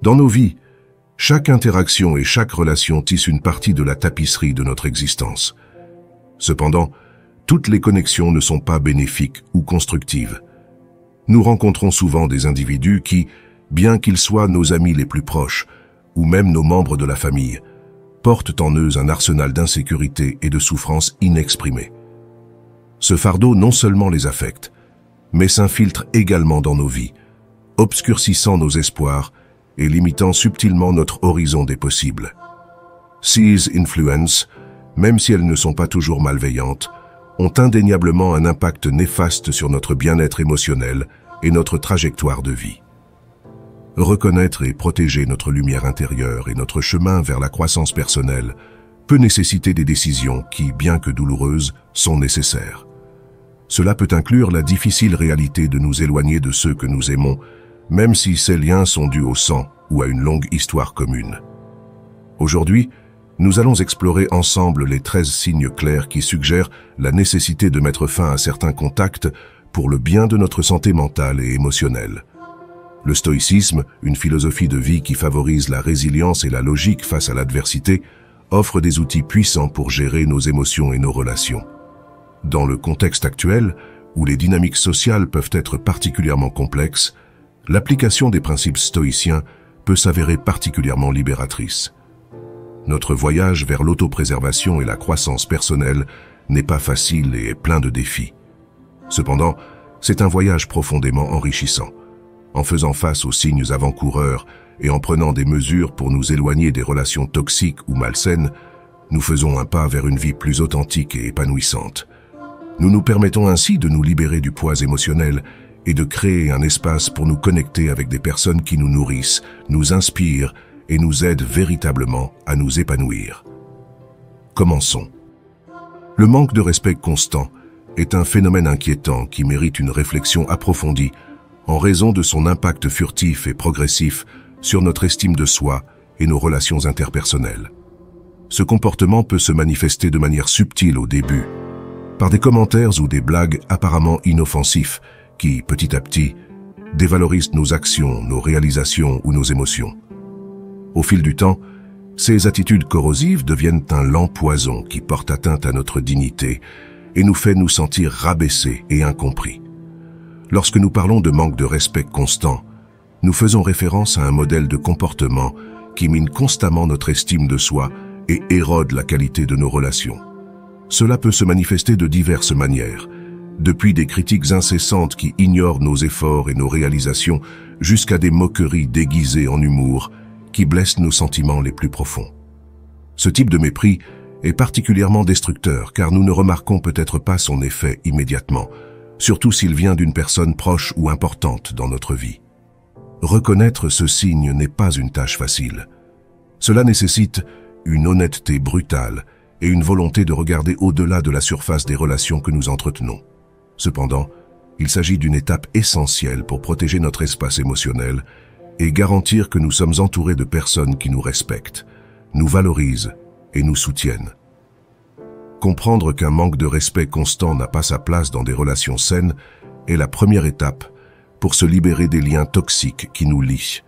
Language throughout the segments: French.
Dans nos vies, chaque interaction et chaque relation tisse une partie de la tapisserie de notre existence. Cependant, toutes les connexions ne sont pas bénéfiques ou constructives. Nous rencontrons souvent des individus qui, bien qu'ils soient nos amis les plus proches, ou même nos membres de la famille, portent en eux un arsenal d'insécurité et de souffrance inexprimées. Ce fardeau non seulement les affecte, mais s'infiltre également dans nos vies, obscurcissant nos espoirs et limitant subtilement notre horizon des possibles. Ces influences, même si elles ne sont pas toujours malveillantes, ont indéniablement un impact néfaste sur notre bien-être émotionnel et notre trajectoire de vie. Reconnaître et protéger notre lumière intérieure et notre chemin vers la croissance personnelle peut nécessiter des décisions qui, bien que douloureuses, sont nécessaires. Cela peut inclure la difficile réalité de nous éloigner de ceux que nous aimons, même si ces liens sont dus au sang ou à une longue histoire commune. Aujourd'hui, nous allons explorer ensemble les 13 signes clairs qui suggèrent la nécessité de mettre fin à certains contacts pour le bien de notre santé mentale et émotionnelle. Le stoïcisme, une philosophie de vie qui favorise la résilience et la logique face à l'adversité, offre des outils puissants pour gérer nos émotions et nos relations. Dans le contexte actuel, où les dynamiques sociales peuvent être particulièrement complexes, l'application des principes stoïciens peut s'avérer particulièrement libératrice. Notre voyage vers l'autopréservation et la croissance personnelle n'est pas facile et est plein de défis. Cependant, c'est un voyage profondément enrichissant. En faisant face aux signes avant-coureurs et en prenant des mesures pour nous éloigner des relations toxiques ou malsaines, nous faisons un pas vers une vie plus authentique et épanouissante. Nous nous permettons ainsi de nous libérer du poids émotionnel et de créer un espace pour nous connecter avec des personnes qui nous nourrissent, nous inspirent et nous aident véritablement à nous épanouir. Commençons. Le manque de respect constant est un phénomène inquiétant qui mérite une réflexion approfondie en raison de son impact furtif et progressif sur notre estime de soi et nos relations interpersonnelles. Ce comportement peut se manifester de manière subtile au début, par des commentaires ou des blagues apparemment inoffensifs qui, petit à petit, dévalorisent nos actions, nos réalisations ou nos émotions. Au fil du temps, ces attitudes corrosives deviennent un lent poison qui porte atteinte à notre dignité et nous fait nous sentir rabaissés et incompris. Lorsque nous parlons de manque de respect constant, nous faisons référence à un modèle de comportement qui mine constamment notre estime de soi et érode la qualité de nos relations. Cela peut se manifester de diverses manières, depuis des critiques incessantes qui ignorent nos efforts et nos réalisations, jusqu'à des moqueries déguisées en humour qui blessent nos sentiments les plus profonds. Ce type de mépris est particulièrement destructeur car nous ne remarquons peut-être pas son effet immédiatement, surtout s'il vient d'une personne proche ou importante dans notre vie. Reconnaître ce signe n'est pas une tâche facile. Cela nécessite une honnêteté brutale et une volonté de regarder au-delà de la surface des relations que nous entretenons. Cependant, il s'agit d'une étape essentielle pour protéger notre espace émotionnel et garantir que nous sommes entourés de personnes qui nous respectent, nous valorisent et nous soutiennent. Comprendre qu'un manque de respect constant n'a pas sa place dans des relations saines est la première étape pour se libérer des liens toxiques qui nous lient.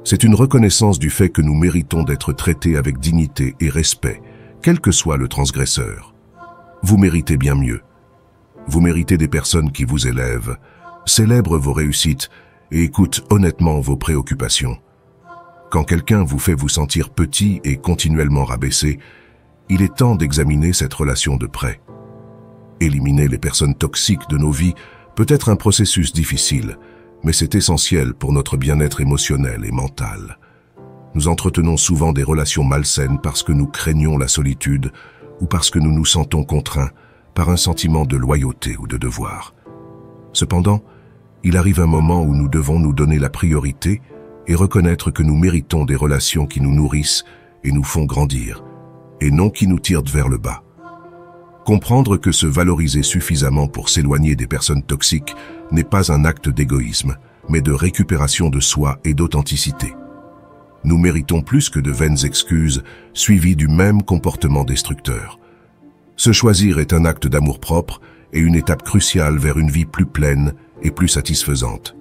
C'est une reconnaissance du fait que nous méritons d'être traités avec dignité et respect, quel que soit le transgresseur. Vous méritez bien mieux. Vous méritez des personnes qui vous élèvent, célèbrent vos réussites et écoutent honnêtement vos préoccupations. Quand quelqu'un vous fait vous sentir petit et continuellement rabaissé, il est temps d'examiner cette relation de près. Éliminer les personnes toxiques de nos vies peut être un processus difficile, mais c'est essentiel pour notre bien-être émotionnel et mental. Nous entretenons souvent des relations malsaines parce que nous craignons la solitude ou parce que nous nous sentons contraints par un sentiment de loyauté ou de devoir. Cependant, il arrive un moment où nous devons nous donner la priorité et reconnaître que nous méritons des relations qui nous nourrissent et nous font grandir, et non qui nous tirent vers le bas. Comprendre que se valoriser suffisamment pour s'éloigner des personnes toxiques n'est pas un acte d'égoïsme, mais de récupération de soi et d'authenticité. Nous méritons plus que de vaines excuses suivies du même comportement destructeur. Se choisir est un acte d'amour-propre et une étape cruciale vers une vie plus pleine et plus satisfaisante.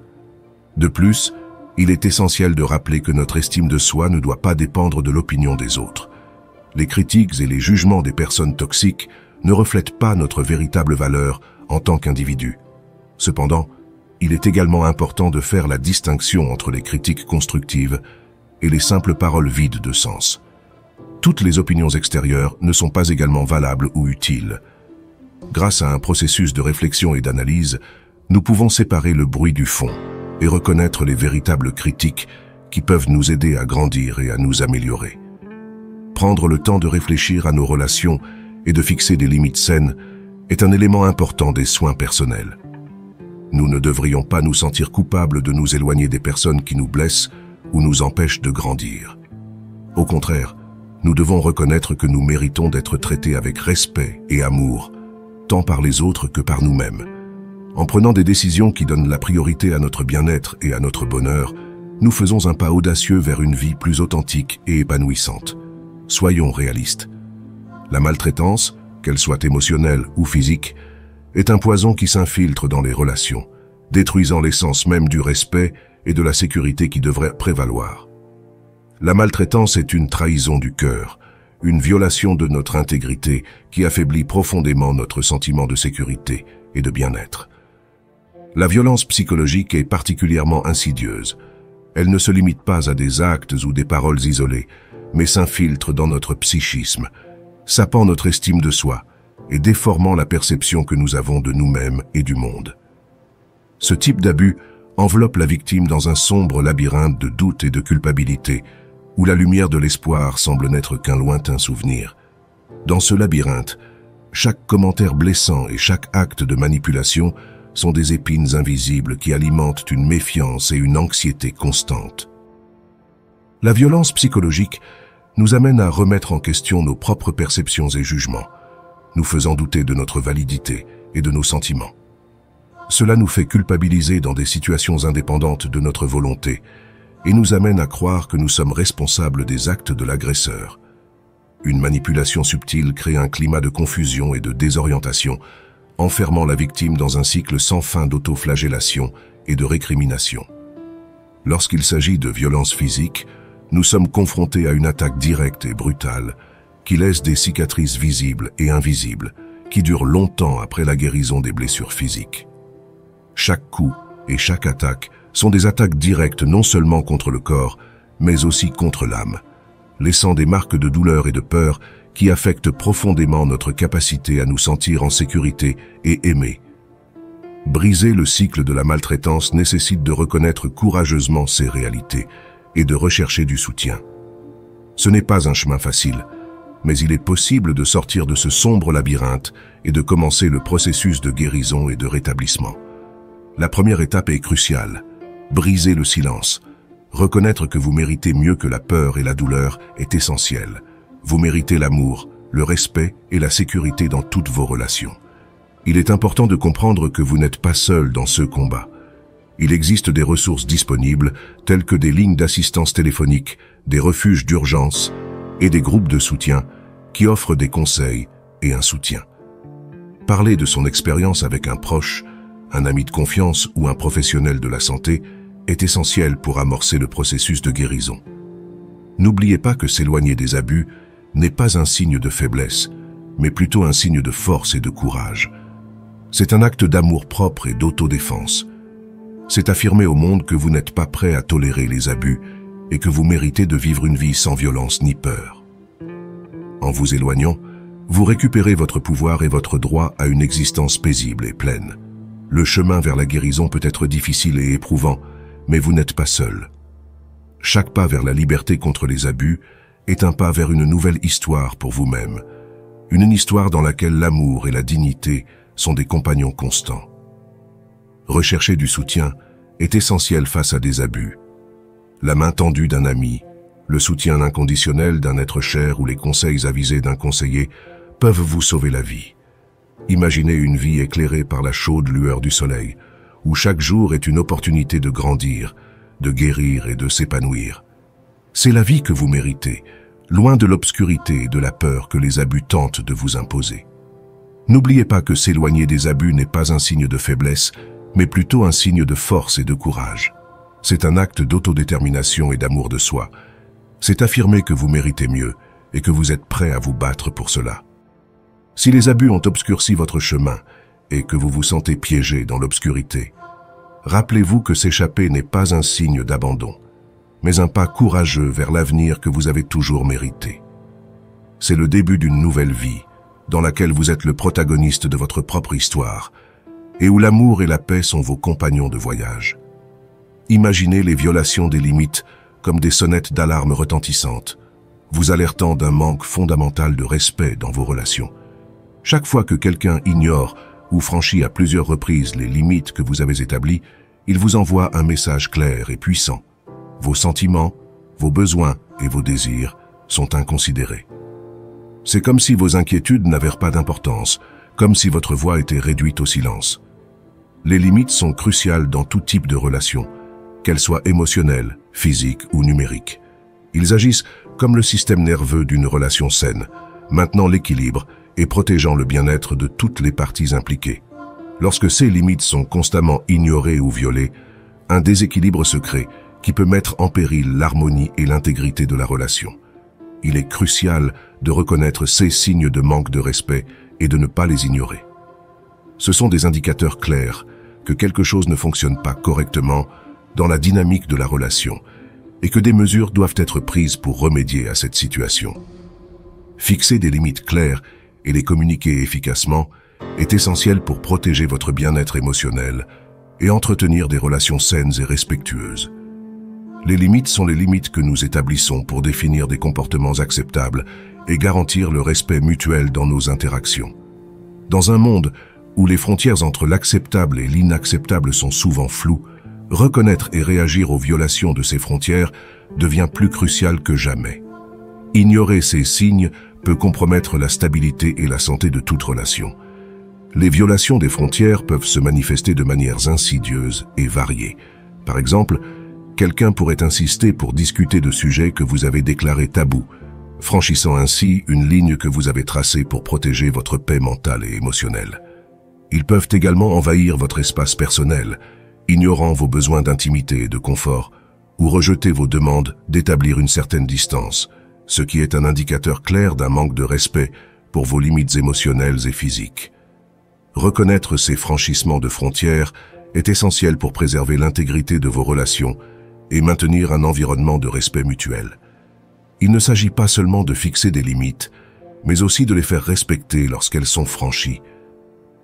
De plus, Il est essentiel de rappeler que notre estime de soi ne doit pas dépendre de l'opinion des autres. Les critiques et les jugements des personnes toxiques ne reflètent pas notre véritable valeur en tant qu'individu. Cependant, il est également important de faire la distinction entre les critiques constructives et les simples paroles vides de sens. Toutes les opinions extérieures ne sont pas également valables ou utiles. Grâce à un processus de réflexion et d'analyse, nous pouvons séparer le bruit du fond et reconnaître les véritables critiques qui peuvent nous aider à grandir et à nous améliorer. Prendre le temps de réfléchir à nos relations et de fixer des limites saines est un élément important des soins personnels. Nous ne devrions pas nous sentir coupables de nous éloigner des personnes qui nous blessent ou nous empêchent de grandir. Au contraire, nous devons reconnaître que nous méritons d'être traités avec respect et amour, tant par les autres que par nous-mêmes. En prenant des décisions qui donnent la priorité à notre bien-être et à notre bonheur, nous faisons un pas audacieux vers une vie plus authentique et épanouissante. Soyons réalistes. La maltraitance, qu'elle soit émotionnelle ou physique, est un poison qui s'infiltre dans les relations, détruisant l'essence même du respect et de la sécurité qui devrait prévaloir. La maltraitance est une trahison du cœur, une violation de notre intégrité qui affaiblit profondément notre sentiment de sécurité et de bien-être. La violence psychologique est particulièrement insidieuse. Elle ne se limite pas à des actes ou des paroles isolées, mais s'infiltre dans notre psychisme, sapant notre estime de soi et déformant la perception que nous avons de nous-mêmes et du monde. Ce type d'abus enveloppe la victime dans un sombre labyrinthe de doute et de culpabilité, où la lumière de l'espoir semble n'être qu'un lointain souvenir. Dans ce labyrinthe, chaque commentaire blessant et chaque acte de manipulation sont des épines invisibles qui alimentent une méfiance et une anxiété constantes. La violence psychologique nous amène à remettre en question nos propres perceptions et jugements, nous faisant douter de notre validité et de nos sentiments. Cela nous fait culpabiliser dans des situations indépendantes de notre volonté et nous amène à croire que nous sommes responsables des actes de l'agresseur. Une manipulation subtile crée un climat de confusion et de désorientation, enfermant la victime dans un cycle sans fin d'autoflagellation et de récrimination. Lorsqu'il s'agit de violences physiques, nous sommes confrontés à une attaque directe et brutale qui laisse des cicatrices visibles et invisibles qui durent longtemps après la guérison des blessures physiques. Chaque coup et chaque attaque sont des attaques directes non seulement contre le corps, mais aussi contre l'âme, laissant des marques de douleur et de peur qui affectent profondément notre capacité à nous sentir en sécurité et aimés. Briser le cycle de la maltraitance nécessite de reconnaître courageusement ces réalités et de rechercher du soutien. Ce n'est pas un chemin facile, mais il est possible de sortir de ce sombre labyrinthe et de commencer le processus de guérison et de rétablissement. La première étape est cruciale. Briser le silence. Reconnaître que vous méritez mieux que la peur et la douleur est essentiel. Vous méritez l'amour, le respect et la sécurité dans toutes vos relations. Il est important de comprendre que vous n'êtes pas seul dans ce combat. Il existe des ressources disponibles, telles que des lignes d'assistance téléphonique, des refuges d'urgence et des groupes de soutien qui offrent des conseils et un soutien. Parler de son expérience avec un proche, un ami de confiance ou un professionnel de la santé est essentiel pour amorcer le processus de guérison. N'oubliez pas que s'éloigner des abus n'est pas un signe de faiblesse, mais plutôt un signe de force et de courage. C'est un acte d'amour-propre et d'autodéfense. C'est affirmer au monde que vous n'êtes pas prêt à tolérer les abus et que vous méritez de vivre une vie sans violence ni peur. En vous éloignant, vous récupérez votre pouvoir et votre droit à une existence paisible et pleine. Le chemin vers la guérison peut être difficile et éprouvant, mais vous n'êtes pas seul. Chaque pas vers la liberté contre les abus est un pas vers une nouvelle histoire pour vous-même, une histoire dans laquelle l'amour et la dignité sont des compagnons constants. Rechercher du soutien est essentiel face à des abus. La main tendue d'un ami, le soutien inconditionnel d'un être cher ou les conseils avisés d'un conseiller peuvent vous sauver la vie. Imaginez une vie éclairée par la chaude lueur du soleil, où chaque jour est une opportunité de grandir, de guérir et de s'épanouir. C'est la vie que vous méritez, loin de l'obscurité et de la peur que les abus tentent de vous imposer. N'oubliez pas que s'éloigner des abus n'est pas un signe de faiblesse, mais plutôt un signe de force et de courage. C'est un acte d'autodétermination et d'amour de soi. C'est affirmer que vous méritez mieux et que vous êtes prêt à vous battre pour cela. Si les abus ont obscurci votre chemin et que vous vous sentez piégé dans l'obscurité, rappelez-vous que s'échapper n'est pas un signe d'abandon, mais un pas courageux vers l'avenir que vous avez toujours mérité. C'est le début d'une nouvelle vie, dans laquelle vous êtes le protagoniste de votre propre histoire, et où l'amour et la paix sont vos compagnons de voyage. Imaginez les violations des limites comme des sonnettes d'alarme retentissantes, vous alertant d'un manque fondamental de respect dans vos relations. Chaque fois que quelqu'un ignore ou franchit à plusieurs reprises les limites que vous avez établies, il vous envoie un message clair et puissant. Vos sentiments, vos besoins et vos désirs sont inconsidérés. C'est comme si vos inquiétudes n'avaient pas d'importance, comme si votre voix était réduite au silence. Les limites sont cruciales dans tout type de relation, qu'elles soient émotionnelles, physiques ou numériques. Ils agissent comme le système nerveux d'une relation saine, maintenant l'équilibre et protégeant le bien-être de toutes les parties impliquées. Lorsque ces limites sont constamment ignorées ou violées, un déséquilibre se crée qui peut mettre en péril l'harmonie et l'intégrité de la relation. Il est crucial de reconnaître ces signes de manque de respect et de ne pas les ignorer. Ce sont des indicateurs clairs que quelque chose ne fonctionne pas correctement dans la dynamique de la relation et que des mesures doivent être prises pour remédier à cette situation. Fixer des limites claires et les communiquer efficacement est essentiel pour protéger votre bien-être émotionnel et entretenir des relations saines et respectueuses. Les limites sont les limites que nous établissons pour définir des comportements acceptables et garantir le respect mutuel dans nos interactions. Dans un monde où les frontières entre l'acceptable et l'inacceptable sont souvent floues, reconnaître et réagir aux violations de ces frontières devient plus crucial que jamais. Ignorer ces signes peut compromettre la stabilité et la santé de toute relation. Les violations des frontières peuvent se manifester de manières insidieuses et variées. Par exemple, quelqu'un pourrait insister pour discuter de sujets que vous avez déclarés tabous, franchissant ainsi une ligne que vous avez tracée pour protéger votre paix mentale et émotionnelle. Ils peuvent également envahir votre espace personnel, ignorant vos besoins d'intimité et de confort, ou rejeter vos demandes d'établir une certaine distance, ce qui est un indicateur clair d'un manque de respect pour vos limites émotionnelles et physiques. Reconnaître ces franchissements de frontières est essentiel pour préserver l'intégrité de vos relations et maintenir un environnement de respect mutuel. Il ne s'agit pas seulement de fixer des limites, mais aussi de les faire respecter lorsqu'elles sont franchies.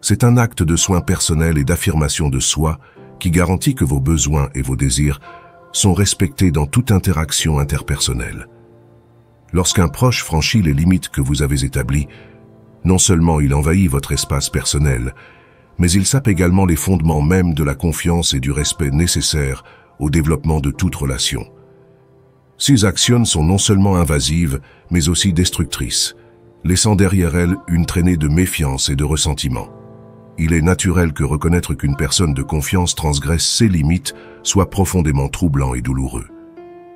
C'est un acte de soin personnel et d'affirmation de soi qui garantit que vos besoins et vos désirs sont respectés dans toute interaction interpersonnelle. Lorsqu'un proche franchit les limites que vous avez établies, non seulement il envahit votre espace personnel, mais il sape également les fondements mêmes de la confiance et du respect nécessaires au développement de toute relation. Ces actions sont non seulement invasives, mais aussi destructrices, laissant derrière elles une traînée de méfiance et de ressentiment. Il est naturel que reconnaître qu'une personne de confiance transgresse ses limites soit profondément troublant et douloureux.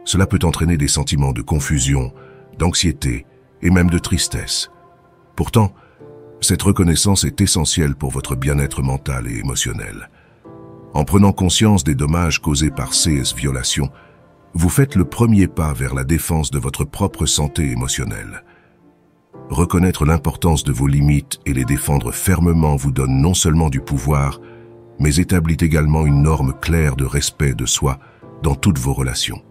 Cela peut entraîner des sentiments de confusion, d'anxiété et même de tristesse. Pourtant, cette reconnaissance est essentielle pour votre bien-être mental et émotionnel. En prenant conscience des dommages causés par ces violations, vous faites le premier pas vers la défense de votre propre santé émotionnelle. Reconnaître l'importance de vos limites et les défendre fermement vous donne non seulement du pouvoir, mais établit également une norme claire de respect de soi dans toutes vos relations.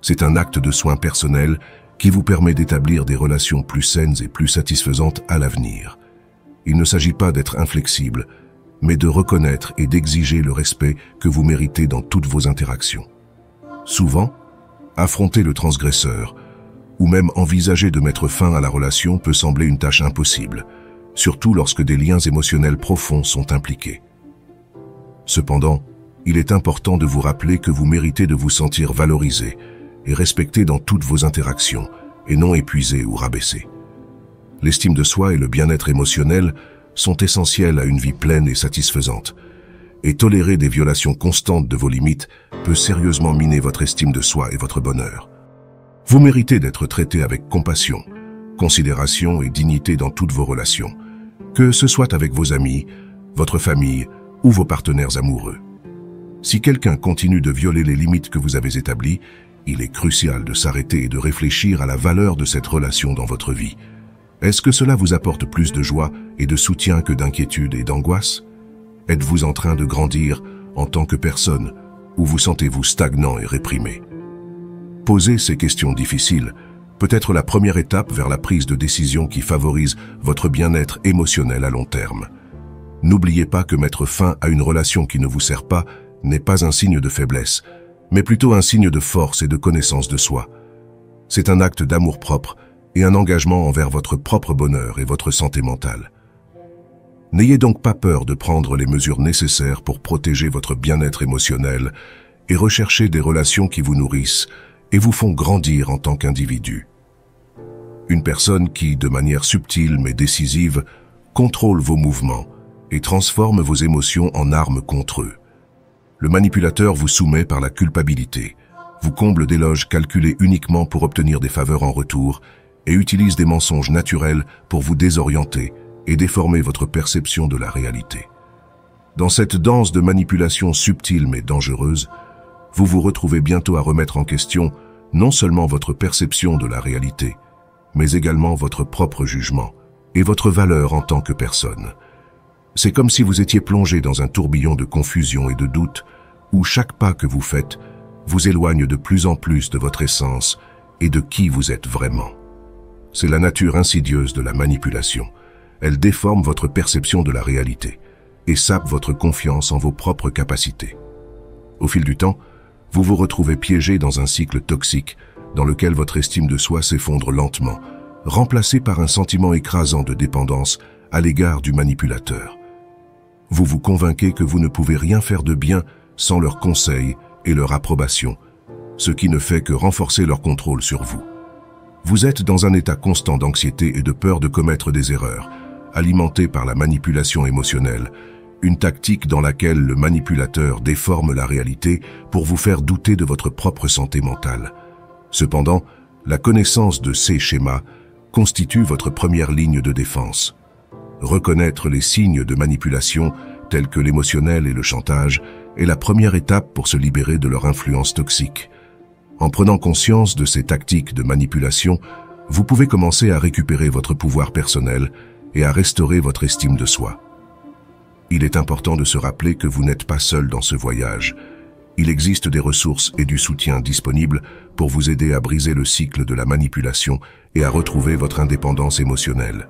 C'est un acte de soin personnel qui vous permet d'établir des relations plus saines et plus satisfaisantes à l'avenir. Il ne s'agit pas d'être inflexible, mais de reconnaître et d'exiger le respect que vous méritez dans toutes vos interactions. Souvent, affronter le transgresseur, ou même envisager de mettre fin à la relation peut sembler une tâche impossible, surtout lorsque des liens émotionnels profonds sont impliqués. Cependant, il est important de vous rappeler que vous méritez de vous sentir valorisé et respecté dans toutes vos interactions, et non épuisé ou rabaissé. L'estime de soi et le bien-être émotionnel sont essentiels à une vie pleine et satisfaisante, et tolérer des violations constantes de vos limites peut sérieusement miner votre estime de soi et votre bonheur. Vous méritez d'être traité avec compassion, considération et dignité dans toutes vos relations, que ce soit avec vos amis, votre famille ou vos partenaires amoureux. Si quelqu'un continue de violer les limites que vous avez établies, il est crucial de s'arrêter et de réfléchir à la valeur de cette relation dans votre vie. Est-ce que cela vous apporte plus de joie et de soutien que d'inquiétude et d'angoisse? Êtes-vous en train de grandir en tant que personne ou vous sentez-vous stagnant et réprimé? Poser ces questions difficiles peut être la première étape vers la prise de décision qui favorise votre bien-être émotionnel à long terme. N'oubliez pas que mettre fin à une relation qui ne vous sert pas n'est pas un signe de faiblesse, mais plutôt un signe de force et de connaissance de soi. C'est un acte d'amour-propre et un engagement envers votre propre bonheur et votre santé mentale. N'ayez donc pas peur de prendre les mesures nécessaires pour protéger votre bien-être émotionnel et rechercher des relations qui vous nourrissent et vous font grandir en tant qu'individu. Une personne qui, de manière subtile mais décisive, contrôle vos mouvements et transforme vos émotions en armes contre eux. Le manipulateur vous soumet par la culpabilité, vous comble d'éloges calculés uniquement pour obtenir des faveurs en retour et utilise des mensonges naturels pour vous désorienter et déformer votre perception de la réalité. Dans cette danse de manipulation subtile mais dangereuse, vous vous retrouvez bientôt à remettre en question non seulement votre perception de la réalité, mais également votre propre jugement et votre valeur en tant que personne. C'est comme si vous étiez plongé dans un tourbillon de confusion et de doute où chaque pas que vous faites vous éloigne de plus en plus de votre essence et de qui vous êtes vraiment. C'est la nature insidieuse de la manipulation. Elle déforme votre perception de la réalité et sape votre confiance en vos propres capacités. Au fil du temps, vous vous retrouvez piégé dans un cycle toxique dans lequel votre estime de soi s'effondre lentement, remplacé par un sentiment écrasant de dépendance à l'égard du manipulateur. Vous vous convainquez que vous ne pouvez rien faire de bien sans leurs conseils et leur approbation, ce qui ne fait que renforcer leur contrôle sur vous. Vous êtes dans un état constant d'anxiété et de peur de commettre des erreurs, alimenté par la manipulation émotionnelle, une tactique dans laquelle le manipulateur déforme la réalité pour vous faire douter de votre propre santé mentale. Cependant, la connaissance de ces schémas constitue votre première ligne de défense. Reconnaître les signes de manipulation, tels que l'émotionnel et le chantage, est la première étape pour se libérer de leur influence toxique. En prenant conscience de ces tactiques de manipulation, vous pouvez commencer à récupérer votre pouvoir personnel et à restaurer votre estime de soi. Il est important de se rappeler que vous n'êtes pas seul dans ce voyage. Il existe des ressources et du soutien disponibles pour vous aider à briser le cycle de la manipulation et à retrouver votre indépendance émotionnelle.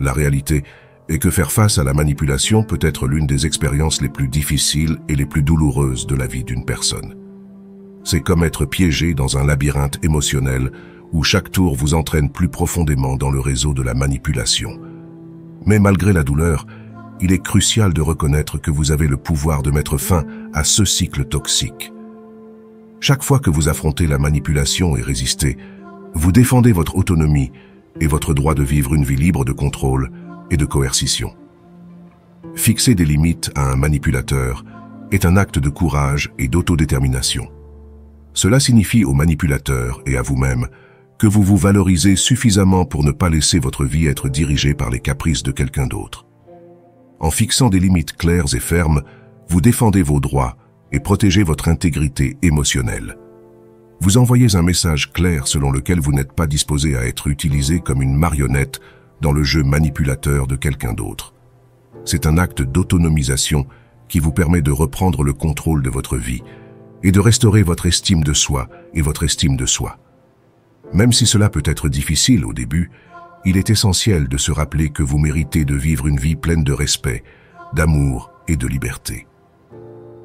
La réalité est que faire face à la manipulation peut être l'une des expériences les plus difficiles et les plus douloureuses de la vie d'une personne. C'est comme être piégé dans un labyrinthe émotionnel où chaque tour vous entraîne plus profondément dans le réseau de la manipulation. Mais malgré la douleur, il est crucial de reconnaître que vous avez le pouvoir de mettre fin à ce cycle toxique. Chaque fois que vous affrontez la manipulation et résistez, vous défendez votre autonomie et votre droit de vivre une vie libre de contrôle et de coercition. Fixer des limites à un manipulateur est un acte de courage et d'autodétermination. Cela signifie au manipulateur et à vous-même que vous vous valorisez suffisamment pour ne pas laisser votre vie être dirigée par les caprices de quelqu'un d'autre. En fixant des limites claires et fermes, vous défendez vos droits et protégez votre intégrité émotionnelle. Vous envoyez un message clair selon lequel vous n'êtes pas disposé à être utilisé comme une marionnette dans le jeu manipulateur de quelqu'un d'autre. C'est un acte d'autonomisation qui vous permet de reprendre le contrôle de votre vie et de restaurer votre estime de soi et votre estime de soi. Même si cela peut être difficile au début, il est essentiel de se rappeler que vous méritez de vivre une vie pleine de respect, d'amour et de liberté.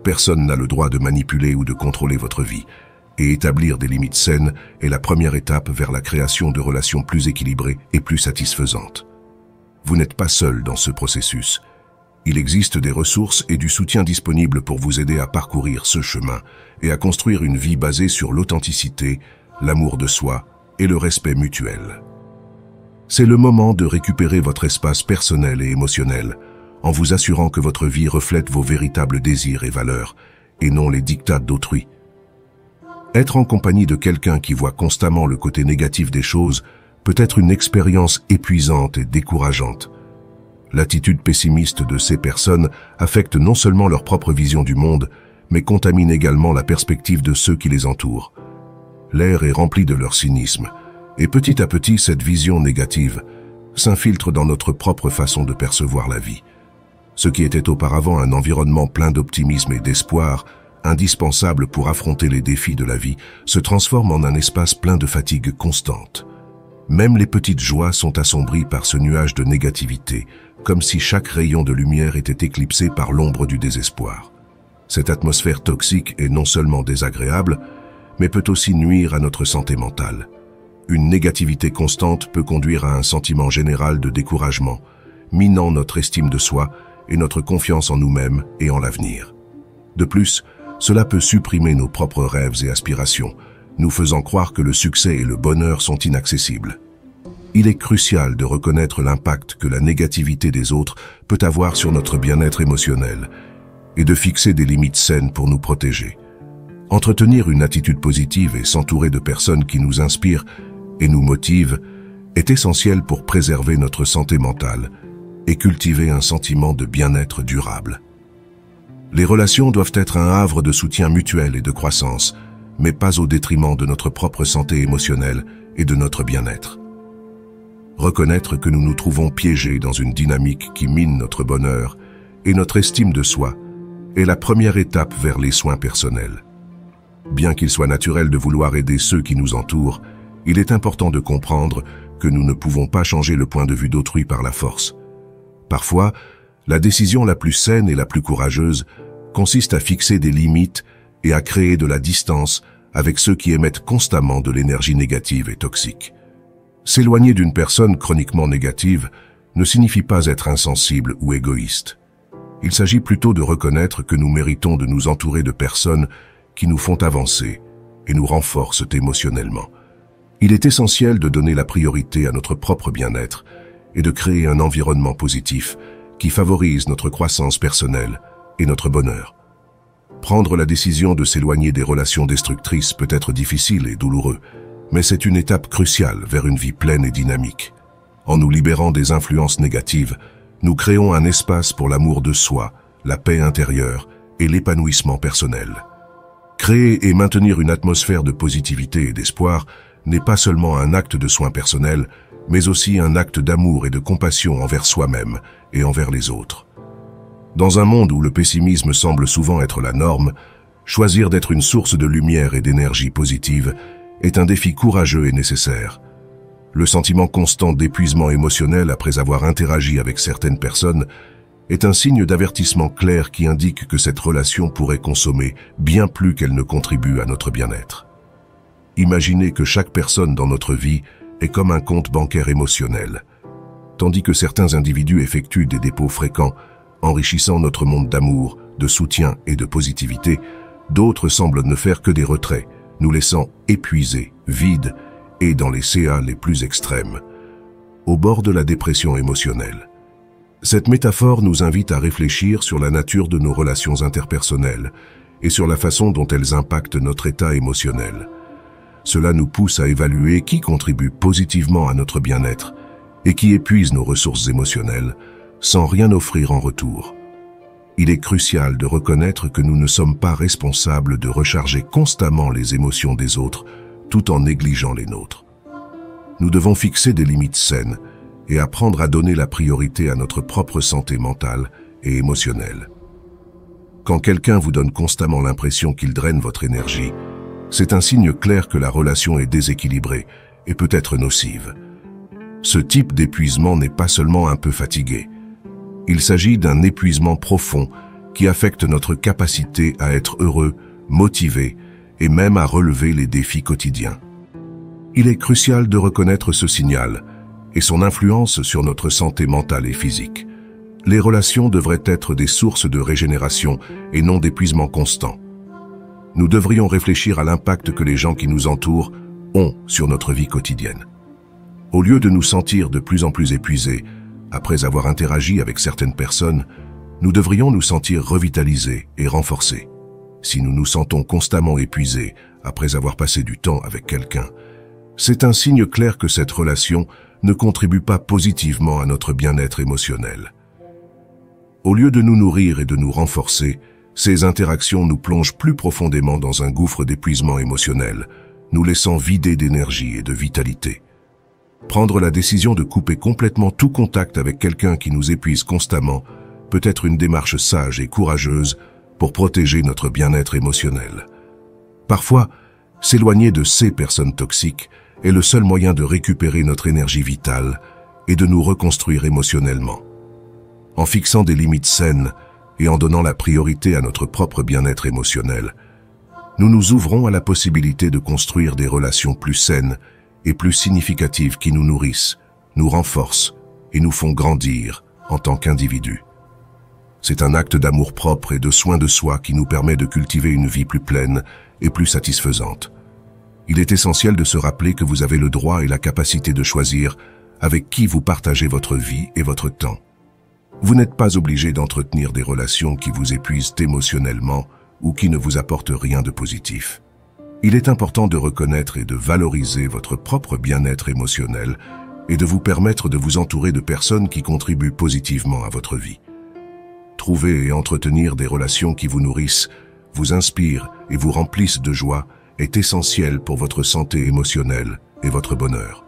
Personne n'a le droit de manipuler ou de contrôler votre vie, et établir des limites saines est la première étape vers la création de relations plus équilibrées et plus satisfaisantes. Vous n'êtes pas seul dans ce processus. Il existe des ressources et du soutien disponibles pour vous aider à parcourir ce chemin et à construire une vie basée sur l'authenticité, l'amour de soi et le respect mutuel. C'est le moment de récupérer votre espace personnel et émotionnel en vous assurant que votre vie reflète vos véritables désirs et valeurs et non les diktats d'autrui. Être en compagnie de quelqu'un qui voit constamment le côté négatif des choses peut être une expérience épuisante et décourageante. L'attitude pessimiste de ces personnes affecte non seulement leur propre vision du monde, mais contamine également la perspective de ceux qui les entourent. L'air est rempli de leur cynisme, et petit à petit cette vision négative s'infiltre dans notre propre façon de percevoir la vie. Ce qui était auparavant un environnement plein d'optimisme et d'espoir, indispensable pour affronter les défis de la vie, se transforme en un espace plein de fatigue constante. Même les petites joies sont assombries par ce nuage de négativité, comme si chaque rayon de lumière était éclipsé par l'ombre du désespoir. Cette atmosphère toxique est non seulement désagréable, mais peut aussi nuire à notre santé mentale. Une négativité constante peut conduire à un sentiment général de découragement, minant notre estime de soi et notre confiance en nous-mêmes et en l'avenir. De plus, cela peut supprimer nos propres rêves et aspirations, nous faisant croire que le succès et le bonheur sont inaccessibles. Il est crucial de reconnaître l'impact que la négativité des autres peut avoir sur notre bien-être émotionnel et de fixer des limites saines pour nous protéger. Entretenir une attitude positive et s'entourer de personnes qui nous inspirent et nous motivent est essentiel pour préserver notre santé mentale et cultiver un sentiment de bien-être durable. Les relations doivent être un havre de soutien mutuel et de croissance, mais pas au détriment de notre propre santé émotionnelle et de notre bien-être. Reconnaître que nous nous trouvons piégés dans une dynamique qui mine notre bonheur et notre estime de soi est la première étape vers les soins personnels. Bien qu'il soit naturel de vouloir aider ceux qui nous entourent, il est important de comprendre que nous ne pouvons pas changer le point de vue d'autrui par la force. Parfois, la décision la plus saine et la plus courageuse consiste à fixer des limites et à créer de la distance avec ceux qui émettent constamment de l'énergie négative et toxique. S'éloigner d'une personne chroniquement négative ne signifie pas être insensible ou égoïste. Il s'agit plutôt de reconnaître que nous méritons de nous entourer de personnes qui nous font avancer et nous renforcent émotionnellement. Il est essentiel de donner la priorité à notre propre bien-être et de créer un environnement positif qui favorise notre croissance personnelle et notre bonheur. Prendre la décision de s'éloigner des relations destructrices peut être difficile et douloureux, mais c'est une étape cruciale vers une vie pleine et dynamique. En nous libérant des influences négatives, nous créons un espace pour l'amour de soi, la paix intérieure et l'épanouissement personnel. Créer et maintenir une atmosphère de positivité et d'espoir n'est pas seulement un acte de soin personnel, mais aussi un acte d'amour et de compassion envers soi-même et envers les autres. Dans un monde où le pessimisme semble souvent être la norme, choisir d'être une source de lumière et d'énergie positive est un défi courageux et nécessaire. Le sentiment constant d'épuisement émotionnel après avoir interagi avec certaines personnes est un signe d'avertissement clair qui indique que cette relation pourrait consommer bien plus qu'elle ne contribue à notre bien-être. Imaginez que chaque personne dans notre vie est comme un compte bancaire émotionnel, tandis que certains individus effectuent des dépôts fréquents, enrichissant notre monde d'amour, de soutien et de positivité, d'autres semblent ne faire que des retraits, nous laissant épuisés, vides et dans les CA les plus extrêmes, au bord de la dépression émotionnelle. Cette métaphore nous invite à réfléchir sur la nature de nos relations interpersonnelles et sur la façon dont elles impactent notre état émotionnel. Cela nous pousse à évaluer qui contribue positivement à notre bien-être et qui épuise nos ressources émotionnelles sans rien offrir en retour. Il est crucial de reconnaître que nous ne sommes pas responsables de recharger constamment les émotions des autres tout en négligeant les nôtres. Nous devons fixer des limites saines et apprendre à donner la priorité à notre propre santé mentale et émotionnelle. Quand quelqu'un vous donne constamment l'impression qu'il draine votre énergie, c'est un signe clair que la relation est déséquilibrée et peut être nocive. Ce type d'épuisement n'est pas seulement un peu fatigué. Il s'agit d'un épuisement profond qui affecte notre capacité à être heureux, motivé et même à relever les défis quotidiens. Il est crucial de reconnaître ce signal et son influence sur notre santé mentale et physique. Les relations devraient être des sources de régénération et non d'épuisement constant. Nous devrions réfléchir à l'impact que les gens qui nous entourent ont sur notre vie quotidienne. Au lieu de nous sentir de plus en plus épuisés, après avoir interagi avec certaines personnes, nous devrions nous sentir revitalisés et renforcés. Si nous nous sentons constamment épuisés après avoir passé du temps avec quelqu'un, c'est un signe clair que cette relation ne contribue pas positivement à notre bien-être émotionnel. Au lieu de nous nourrir et de nous renforcer, Ces interactions nous plongent plus profondément dans un gouffre d'épuisement émotionnel, nous laissant vidés d'énergie et de vitalité. Prendre la décision de couper complètement tout contact avec quelqu'un qui nous épuise constamment peut être une démarche sage et courageuse pour protéger notre bien-être émotionnel. Parfois, s'éloigner de ces personnes toxiques est le seul moyen de récupérer notre énergie vitale et de nous reconstruire émotionnellement. En fixant des limites saines et en donnant la priorité à notre propre bien-être émotionnel, nous nous ouvrons à la possibilité de construire des relations plus saines et plus significatives qui nous nourrissent, nous renforcent et nous font grandir en tant qu'individus. C'est un acte d'amour-propre et de soin de soi qui nous permet de cultiver une vie plus pleine et plus satisfaisante. Il est essentiel de se rappeler que vous avez le droit et la capacité de choisir avec qui vous partagez votre vie et votre temps. Vous n'êtes pas obligé d'entretenir des relations qui vous épuisent émotionnellement ou qui ne vous apportent rien de positif. Il est important de reconnaître et de valoriser votre propre bien-être émotionnel et de vous permettre de vous entourer de personnes qui contribuent positivement à votre vie. Trouver et entretenir des relations qui vous nourrissent, vous inspirent et vous remplissent de joie est essentiel pour votre santé émotionnelle et votre bonheur.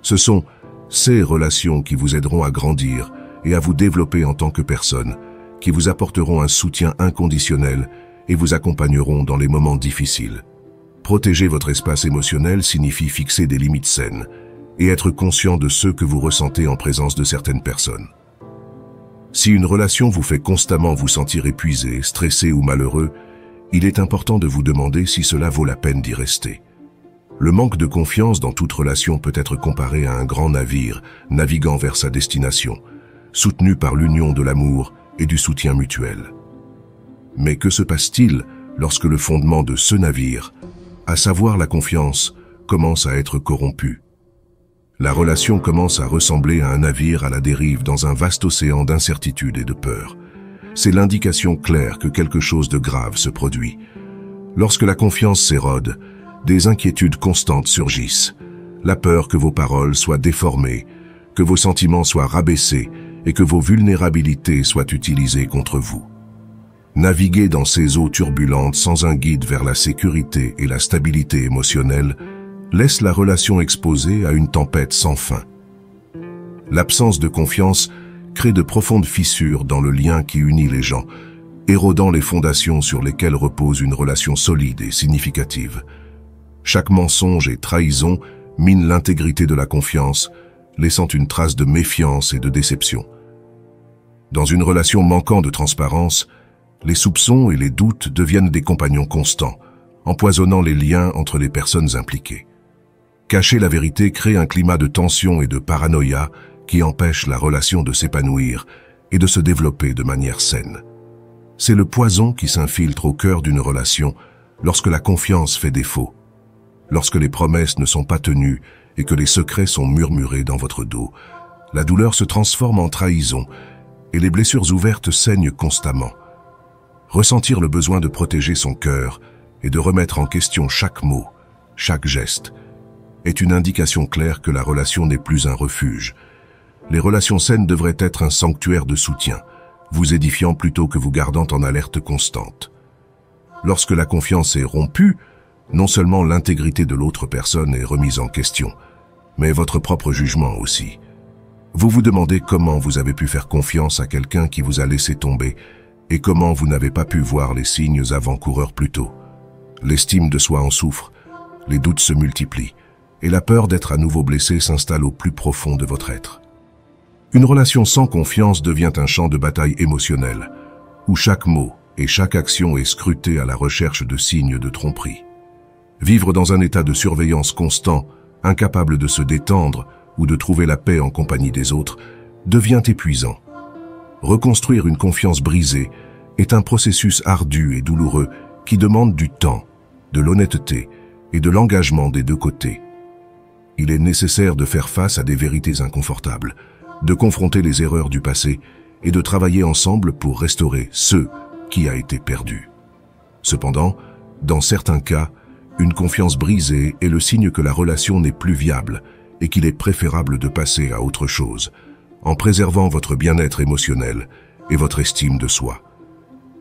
Ce sont ces relations qui vous aideront à grandir et à vous développer en tant que personne, qui vous apporteront un soutien inconditionnel et vous accompagneront dans les moments difficiles. Protéger votre espace émotionnel signifie fixer des limites saines et être conscient de ce que vous ressentez en présence de certaines personnes. Si une relation vous fait constamment vous sentir épuisé, stressé ou malheureux, il est important de vous demander si cela vaut la peine d'y rester. Le manque de confiance dans toute relation peut être comparé à un grand navire naviguant vers sa destination, soutenu par l'union de l'amour et du soutien mutuel. Mais que se passe-t-il lorsque le fondement de ce navire, à savoir la confiance, commence à être corrompu? La relation commence à ressembler à un navire à la dérive dans un vaste océan d'incertitude et de peur. C'est l'indication claire que quelque chose de grave se produit. Lorsque la confiance s'érode, des inquiétudes constantes surgissent. La peur que vos paroles soient déformées, que vos sentiments soient rabaissés et que vos vulnérabilités soient utilisées contre vous. Naviguer dans ces eaux turbulentes sans un guide vers la sécurité et la stabilité émotionnelle laisse la relation exposée à une tempête sans fin. L'absence de confiance crée de profondes fissures dans le lien qui unit les gens, érodant les fondations sur lesquelles repose une relation solide et significative. Chaque mensonge et trahison mine l'intégrité de la confiance, laissant une trace de méfiance et de déception. Dans une relation manquant de transparence, les soupçons et les doutes deviennent des compagnons constants, empoisonnant les liens entre les personnes impliquées. Cacher la vérité crée un climat de tension et de paranoïa qui empêche la relation de s'épanouir et de se développer de manière saine. C'est le poison qui s'infiltre au cœur d'une relation lorsque la confiance fait défaut, lorsque les promesses ne sont pas tenues et que les secrets sont murmurés dans votre dos. La douleur se transforme en trahison et les blessures ouvertes saignent constamment. Ressentir le besoin de protéger son cœur et de remettre en question chaque mot, chaque geste, est une indication claire que la relation n'est plus un refuge. Les relations saines devraient être un sanctuaire de soutien, vous édifiant plutôt que vous gardant en alerte constante. Lorsque la confiance est rompue, non seulement l'intégrité de l'autre personne est remise en question, mais votre propre jugement aussi. Vous vous demandez comment vous avez pu faire confiance à quelqu'un qui vous a laissé tomber et comment vous n'avez pas pu voir les signes avant-coureurs plus tôt. L'estime de soi en souffre, les doutes se multiplient et la peur d'être à nouveau blessé s'installe au plus profond de votre être. Une relation sans confiance devient un champ de bataille émotionnel, où chaque mot et chaque action est scruté à la recherche de signes de tromperie. Vivre dans un état de surveillance constant, incapable de se détendre ou de trouver la paix en compagnie des autres, devient épuisant. Reconstruire une confiance brisée est un processus ardu et douloureux qui demande du temps, de l'honnêteté et de l'engagement des deux côtés. Il est nécessaire de faire face à des vérités inconfortables, de confronter les erreurs du passé et de travailler ensemble pour restaurer ce qui a été perdu. Cependant, dans certains cas, une confiance brisée est le signe que la relation n'est plus viable et qu'il est préférable de passer à autre chose, en préservant votre bien-être émotionnel et votre estime de soi.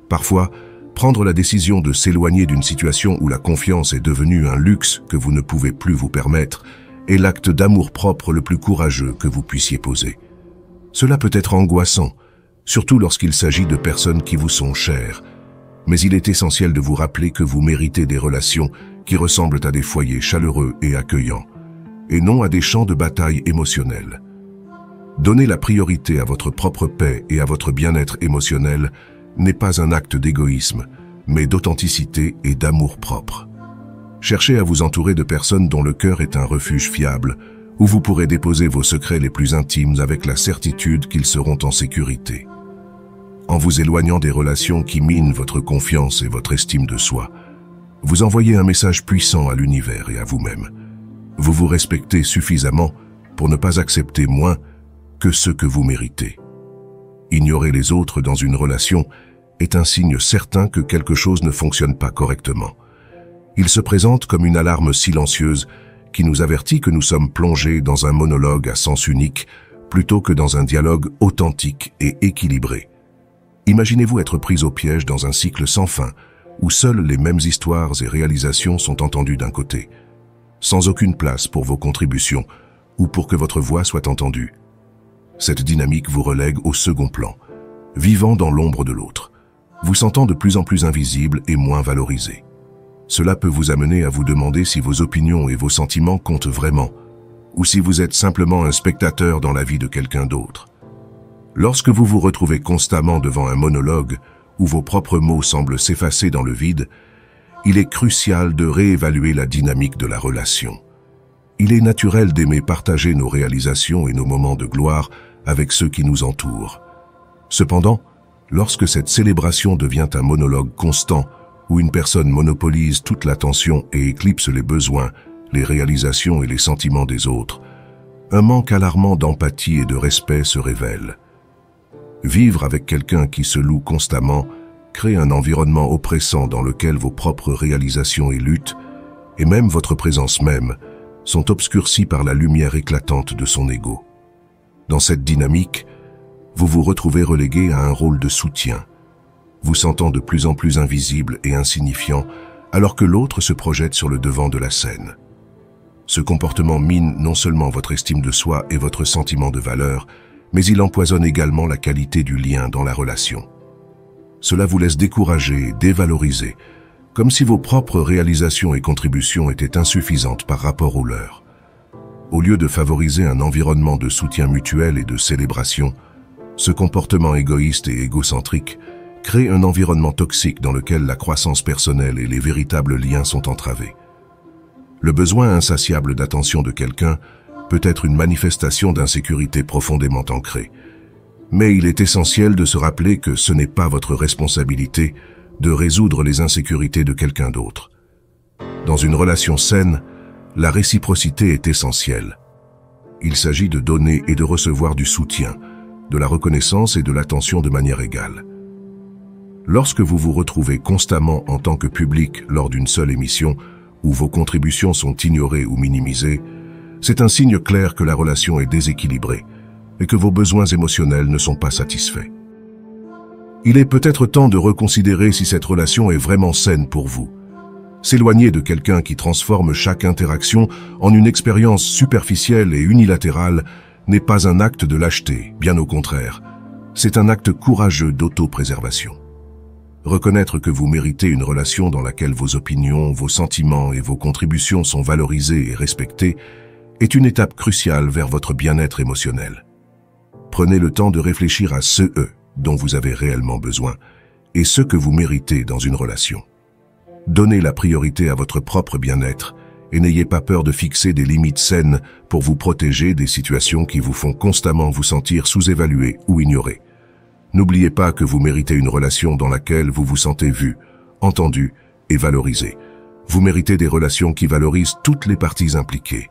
Parfois, Prendre la décision de s'éloigner d'une situation où la confiance est devenue un luxe que vous ne pouvez plus vous permettre est l'acte d'amour-propre le plus courageux que vous puissiez poser. Cela peut être angoissant, surtout lorsqu'il s'agit de personnes qui vous sont chères, mais il est essentiel de vous rappeler que vous méritez des relations qui ressemblent à des foyers chaleureux et accueillants, et non à des champs de bataille émotionnels. Donner la priorité à votre propre paix et à votre bien-être émotionnel n'est pas un acte d'égoïsme, mais d'authenticité et d'amour-propre. Cherchez à vous entourer de personnes dont le cœur est un refuge fiable, où vous pourrez déposer vos secrets les plus intimes avec la certitude qu'ils seront en sécurité. En vous éloignant des relations qui minent votre confiance et votre estime de soi, vous envoyez un message puissant à l'univers et à vous-même. Vous vous respectez suffisamment pour ne pas accepter moins que ce que vous méritez. Ignorer les autres dans une relation est un signe certain que quelque chose ne fonctionne pas correctement. Il se présente comme une alarme silencieuse qui nous avertit que nous sommes plongés dans un monologue à sens unique plutôt que dans un dialogue authentique et équilibré. Imaginez-vous être pris au piège dans un cycle sans fin où seules les mêmes histoires et réalisations sont entendues d'un côté, sans aucune place pour vos contributions ou pour que votre voix soit entendue. Cette dynamique vous relègue au second plan, vivant dans l'ombre de l'autre, vous sentant de plus en plus invisible et moins valorisé. Cela peut vous amener à vous demander si vos opinions et vos sentiments comptent vraiment, ou si vous êtes simplement un spectateur dans la vie de quelqu'un d'autre. Lorsque vous vous retrouvez constamment devant un monologue où vos propres mots semblent s'effacer dans le vide, il est crucial de réévaluer la dynamique de la relation. Il est naturel d'aimer partager nos réalisations et nos moments de gloire avec ceux qui nous entourent. Cependant, lorsque cette célébration devient un monologue constant, où une personne monopolise toute l'attention et éclipse les besoins, les réalisations et les sentiments des autres, un manque alarmant d'empathie et de respect se révèle. Vivre avec quelqu'un qui se loue constamment crée un environnement oppressant dans lequel vos propres réalisations et luttes, et même votre présence même, sont obscurcies par la lumière éclatante de son ego. Dans cette dynamique, vous vous retrouvez relégué à un rôle de soutien, vous sentant de plus en plus invisible et insignifiant, alors que l'autre se projette sur le devant de la scène. Ce comportement mine non seulement votre estime de soi et votre sentiment de valeur, mais il empoisonne également la qualité du lien dans la relation. Cela vous laisse découragé et dévalorisé, comme si vos propres réalisations et contributions étaient insuffisantes par rapport aux leurs. Au lieu de favoriser un environnement de soutien mutuel et de célébration, ce comportement égoïste et égocentrique crée un environnement toxique dans lequel la croissance personnelle et les véritables liens sont entravés. Le besoin insatiable d'attention de quelqu'un peut être une manifestation d'insécurité profondément ancrée. Mais il est essentiel de se rappeler que ce n'est pas votre responsabilité de résoudre les insécurités de quelqu'un d'autre. Dans une relation saine, la réciprocité est essentielle. Il s'agit de donner et de recevoir du soutien, de la reconnaissance et de l'attention de manière égale. Lorsque vous vous retrouvez constamment en tant que public lors d'une seule émission où vos contributions sont ignorées ou minimisées, c'est un signe clair que la relation est déséquilibrée et que vos besoins émotionnels ne sont pas satisfaits. Il est peut-être temps de reconsidérer si cette relation est vraiment saine pour vous. S'éloigner de quelqu'un qui transforme chaque interaction en une expérience superficielle et unilatérale n'est pas un acte de lâcheté, bien au contraire. C'est un acte courageux d'autopréservation. Reconnaître que vous méritez une relation dans laquelle vos opinions, vos sentiments et vos contributions sont valorisés et respectés est une étape cruciale vers votre bien-être émotionnel. Prenez le temps de réfléchir à ce dont vous avez réellement besoin et ce que vous méritez dans une relation. Donnez la priorité à votre propre bien-être et n'ayez pas peur de fixer des limites saines pour vous protéger des situations qui vous font constamment vous sentir sous-évalué ou ignoré. N'oubliez pas que vous méritez une relation dans laquelle vous vous sentez vu, entendu et valorisé. Vous méritez des relations qui valorisent toutes les parties impliquées,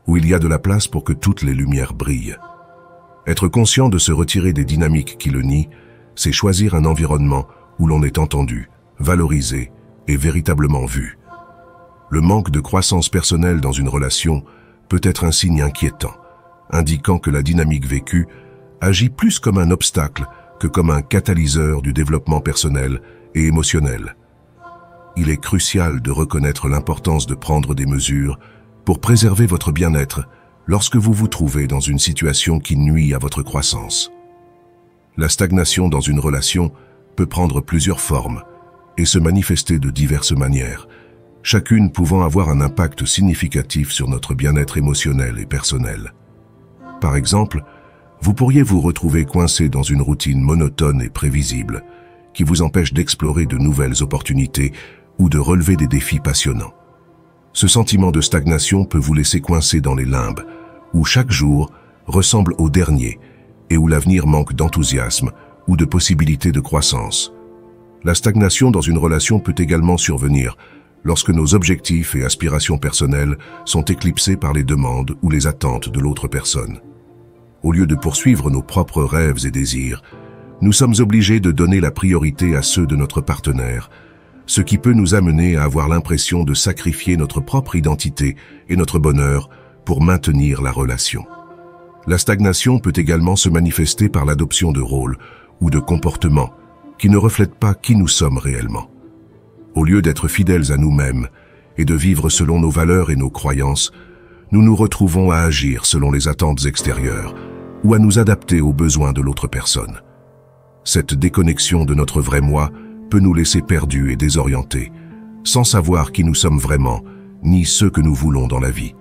où il y a de la place pour que toutes les lumières brillent. Être conscient de se retirer des dynamiques qui le nient, c'est choisir un environnement où l'on est entendu, valorisé et véritablement vu. Le manque de croissance personnelle dans une relation peut être un signe inquiétant, indiquant que la dynamique vécue agit plus comme un obstacle que comme un catalyseur du développement personnel et émotionnelle. Il est crucial de reconnaître l'importance de prendre des mesures pour préserver votre bien-être lorsque vous vous trouvez dans une situation qui nuit à votre croissance. La stagnation dans une relation peut prendre plusieurs formes et se manifester de diverses manières, chacune pouvant avoir un impact significatif sur notre bien-être émotionnel et personnel. Par exemple, vous pourriez vous retrouver coincé dans une routine monotone et prévisible qui vous empêche d'explorer de nouvelles opportunités ou de relever des défis passionnants. Ce sentiment de stagnation peut vous laisser coincé dans les limbes, où chaque jour ressemble au dernier et où l'avenir manque d'enthousiasme ou de possibilités de croissance. La stagnation dans une relation peut également survenir lorsque nos objectifs et aspirations personnelles sont éclipsés par les demandes ou les attentes de l'autre personne. Au lieu de poursuivre nos propres rêves et désirs, nous sommes obligés de donner la priorité à ceux de notre partenaire, ce qui peut nous amener à avoir l'impression de sacrifier notre propre identité et notre bonheur pour maintenir la relation. La stagnation peut également se manifester par l'adoption de rôles ou de comportements qui ne reflètent pas qui nous sommes réellement. Au lieu d'être fidèles à nous-mêmes et de vivre selon nos valeurs et nos croyances, nous nous retrouvons à agir selon les attentes extérieures ou à nous adapter aux besoins de l'autre personne. Cette déconnexion de notre vrai moi peut nous laisser perdus et désorientés, sans savoir qui nous sommes vraiment, ni ce que nous voulons dans la vie.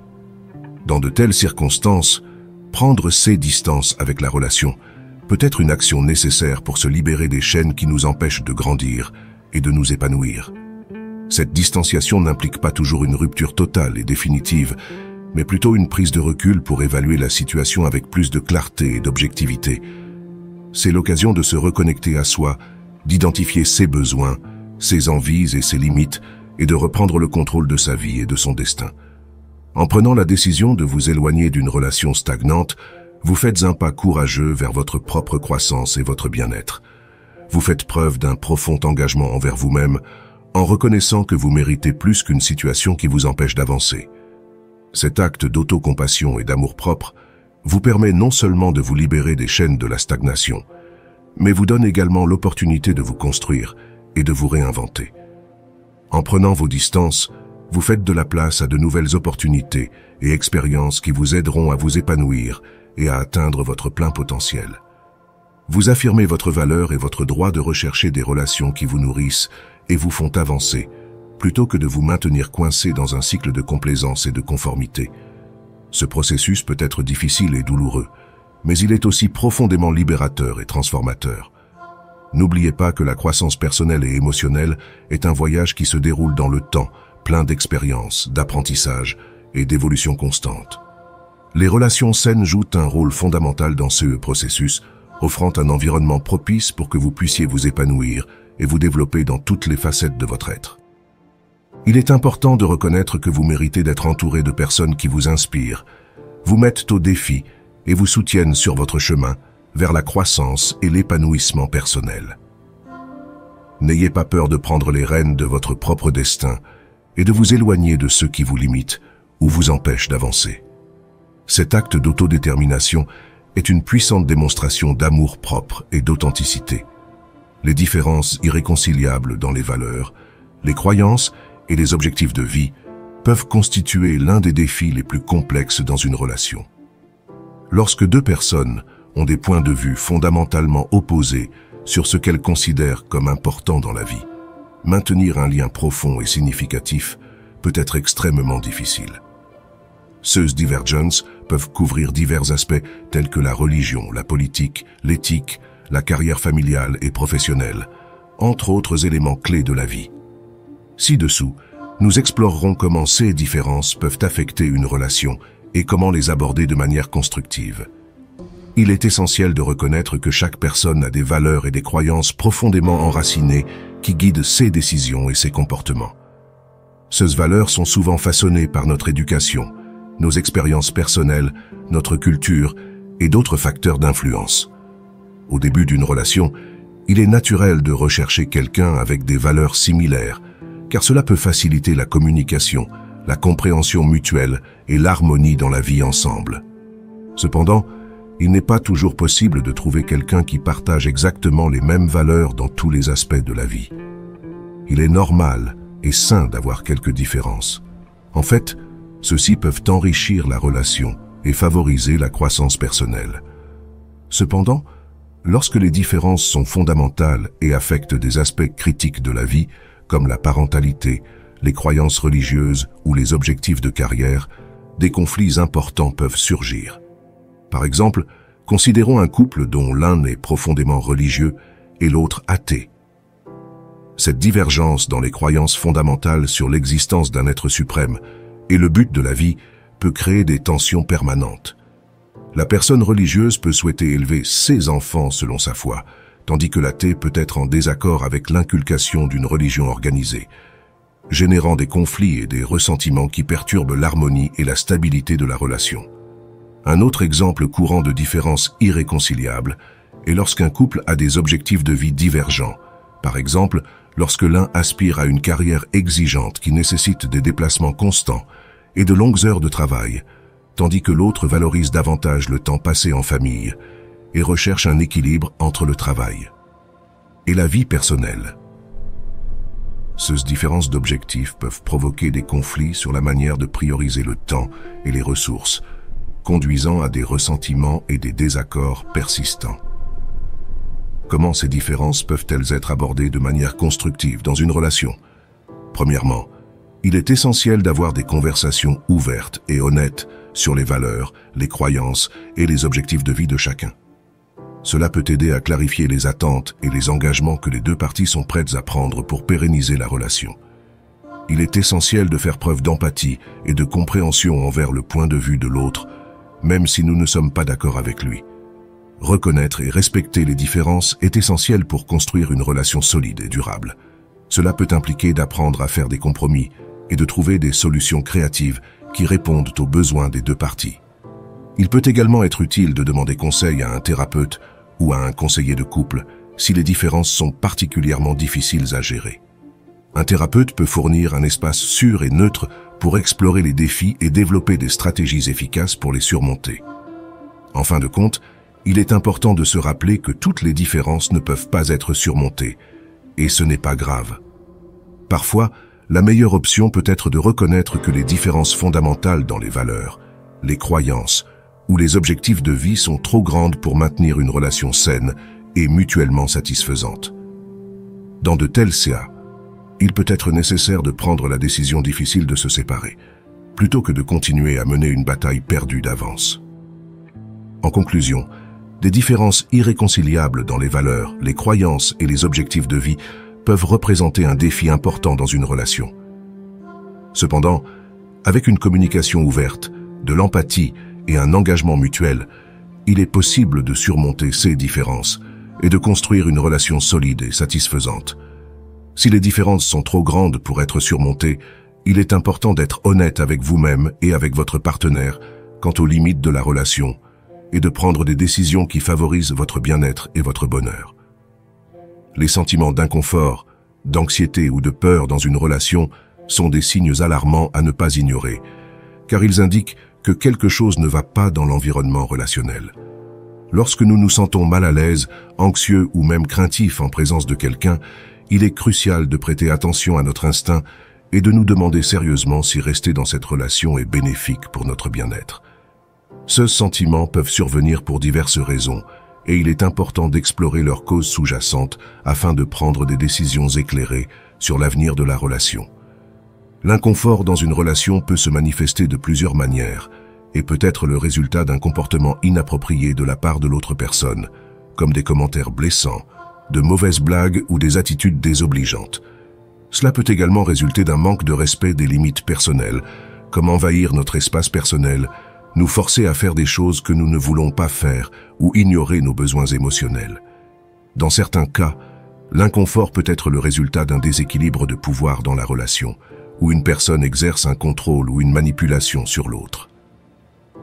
Dans de telles circonstances, prendre ses distances avec la relation peut être une action nécessaire pour se libérer des chaînes qui nous empêchent de grandir et de nous épanouir. Cette distanciation n'implique pas toujours une rupture totale et définitive, mais plutôt une prise de recul pour évaluer la situation avec plus de clarté et d'objectivité. C'est l'occasion de se reconnecter à soi, d'identifier ses besoins, ses envies et ses limites, et de reprendre le contrôle de sa vie et de son destin. En prenant la décision de vous éloigner d'une relation stagnante, vous faites un pas courageux vers votre propre croissance et votre bien-être. Vous faites preuve d'un profond engagement envers vous-même, en reconnaissant que vous méritez plus qu'une situation qui vous empêche d'avancer. Cet acte d'autocompassion et d'amour-propre vous permet non seulement de vous libérer des chaînes de la stagnation, mais vous donne également l'opportunité de vous construire et de vous réinventer. En prenant vos distances, vous faites de la place à de nouvelles opportunités et expériences qui vous aideront à vous épanouir et à atteindre votre plein potentiel. Vous affirmez votre valeur et votre droit de rechercher des relations qui vous nourrissent et vous font avancer, plutôt que de vous maintenir coincé dans un cycle de complaisance et de conformité. Ce processus peut être difficile et douloureux, mais il est aussi profondément libérateur et transformateur. N'oubliez pas que la croissance personnelle et émotionnelle est un voyage qui se déroule dans le temps, plein d'expériences, d'apprentissage et d'évolution constante. Les relations saines jouent un rôle fondamental dans ce processus, offrant un environnement propice pour que vous puissiez vous épanouir et vous développer dans toutes les facettes de votre être. Il est important de reconnaître que vous méritez d'être entouré de personnes qui vous inspirent, vous mettent au défi et vous soutiennent sur votre chemin vers la croissance et l'épanouissement personnel. N'ayez pas peur de prendre les rênes de votre propre destin et de vous éloigner de ceux qui vous limitent ou vous empêchent d'avancer. Cet acte d'autodétermination est une puissante démonstration d'amour propre et d'authenticité. Les différences irréconciliables dans les valeurs, les croyances et les objectifs de vie peuvent constituer l'un des défis les plus complexes dans une relation. Lorsque deux personnes ont des points de vue fondamentalement opposés sur ce qu'elles considèrent comme important dans la vie, maintenir un lien profond et significatif peut être extrêmement difficile. Ces divergences peuvent couvrir divers aspects tels que la religion, la politique, l'éthique, la carrière familiale et professionnelle, entre autres éléments clés de la vie. Ci-dessous, nous explorerons comment ces différences peuvent affecter une relation et comment les aborder de manière constructive. Il est essentiel de reconnaître que chaque personne a des valeurs et des croyances profondément enracinées qui guident ses décisions et ses comportements. Ces valeurs sont souvent façonnées par notre éducation, nos expériences personnelles, notre culture et d'autres facteurs d'influence. Au début d'une relation, il est naturel de rechercher quelqu'un avec des valeurs similaires, car cela peut faciliter la communication, la compréhension mutuelle et l'harmonie dans la vie ensemble. Cependant, il n'est pas toujours possible de trouver quelqu'un qui partage exactement les mêmes valeurs dans tous les aspects de la vie. Il est normal et sain d'avoir quelques différences. En fait, ceux-ci peuvent enrichir la relation et favoriser la croissance personnelle. Cependant, lorsque les différences sont fondamentales et affectent des aspects critiques de la vie, comme la parentalité, les croyances religieuses ou les objectifs de carrière, des conflits importants peuvent surgir. Par exemple, considérons un couple dont l'un est profondément religieux et l'autre athée. Cette divergence dans les croyances fondamentales sur l'existence d'un être suprême et le but de la vie peut créer des tensions permanentes. La personne religieuse peut souhaiter élever ses enfants selon sa foi, tandis que l'athée peut être en désaccord avec l'inculcation d'une religion organisée, générant des conflits et des ressentiments qui perturbent l'harmonie et la stabilité de la relation. Un autre exemple courant de différences irréconciliables est lorsqu'un couple a des objectifs de vie divergents. Par exemple, lorsque l'un aspire à une carrière exigeante qui nécessite des déplacements constants et de longues heures de travail, tandis que l'autre valorise davantage le temps passé en famille et recherche un équilibre entre le travail et la vie personnelle. Ces différences d'objectifs peuvent provoquer des conflits sur la manière de prioriser le temps et les ressources, conduisant à des ressentiments et des désaccords persistants. Comment ces différences peuvent-elles être abordées de manière constructive dans une relation? Premièrement, il est essentiel d'avoir des conversations ouvertes et honnêtes sur les valeurs, les croyances et les objectifs de vie de chacun. Cela peut aider à clarifier les attentes et les engagements que les deux parties sont prêtes à prendre pour pérenniser la relation. Il est essentiel de faire preuve d'empathie et de compréhension envers le point de vue de l'autre, même si nous ne sommes pas d'accord avec lui. Reconnaître et respecter les différences est essentiel pour construire une relation solide et durable. Cela peut impliquer d'apprendre à faire des compromis et de trouver des solutions créatives qui répondent aux besoins des deux parties. Il peut également être utile de demander conseil à un thérapeute ou à un conseiller de couple si les différences sont particulièrement difficiles à gérer. Un thérapeute peut fournir un espace sûr et neutre pour explorer les défis et développer des stratégies efficaces pour les surmonter. En fin de compte, il est important de se rappeler que toutes les différences ne peuvent pas être surmontées, et ce n'est pas grave. Parfois, la meilleure option peut être de reconnaître que les différences fondamentales dans les valeurs, les croyances ou les objectifs de vie sont trop grandes pour maintenir une relation saine et mutuellement satisfaisante. Dans de tels cas, il peut être nécessaire de prendre la décision difficile de se séparer, plutôt que de continuer à mener une bataille perdue d'avance. En conclusion, des différences irréconciliables dans les valeurs, les croyances et les objectifs de vie peuvent représenter un défi important dans une relation. Cependant, avec une communication ouverte, de l'empathie et un engagement mutuel, il est possible de surmonter ces différences et de construire une relation solide et satisfaisante. Si les différences sont trop grandes pour être surmontées, il est important d'être honnête avec vous-même et avec votre partenaire quant aux limites de la relation et de prendre des décisions qui favorisent votre bien-être et votre bonheur. Les sentiments d'inconfort, d'anxiété ou de peur dans une relation sont des signes alarmants à ne pas ignorer, car ils indiquent que quelque chose ne va pas dans l'environnement relationnel. Lorsque nous nous sentons mal à l'aise, anxieux ou même craintifs en présence de quelqu'un, il est crucial de prêter attention à notre instinct et de nous demander sérieusement si rester dans cette relation est bénéfique pour notre bien-être. Ces sentiments peuvent survenir pour diverses raisons, et il est important d'explorer leurs causes sous-jacentes afin de prendre des décisions éclairées sur l'avenir de la relation. L'inconfort dans une relation peut se manifester de plusieurs manières et peut être le résultat d'un comportement inapproprié de la part de l'autre personne, comme des commentaires blessants, de mauvaises blagues ou des attitudes désobligeantes. Cela peut également résulter d'un manque de respect des limites personnelles, comme envahir notre espace personnel, nous forcer à faire des choses que nous ne voulons pas faire ou ignorer nos besoins émotionnels. Dans certains cas, l'inconfort peut être le résultat d'un déséquilibre de pouvoir dans la relation, où une personne exerce un contrôle ou une manipulation sur l'autre.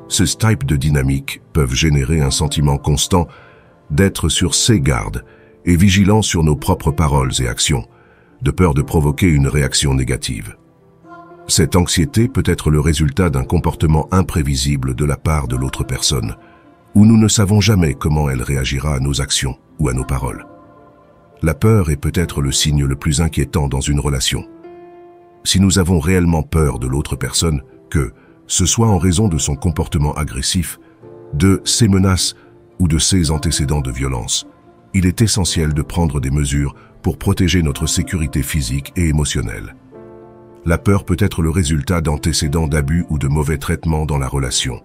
Ce type de dynamique peuvent générer un sentiment constant d'être sur ses gardes et vigilant sur nos propres paroles et actions, de peur de provoquer une réaction négative. Cette anxiété peut être le résultat d'un comportement imprévisible de la part de l'autre personne, où nous ne savons jamais comment elle réagira à nos actions ou à nos paroles. La peur est peut-être le signe le plus inquiétant dans une relation. Si nous avons réellement peur de l'autre personne, que ce soit en raison de son comportement agressif, de ses menaces ou de ses antécédents de violence, il est essentiel de prendre des mesures pour protéger notre sécurité physique et émotionnelle. La peur peut être le résultat d'antécédents d'abus ou de mauvais traitements dans la relation,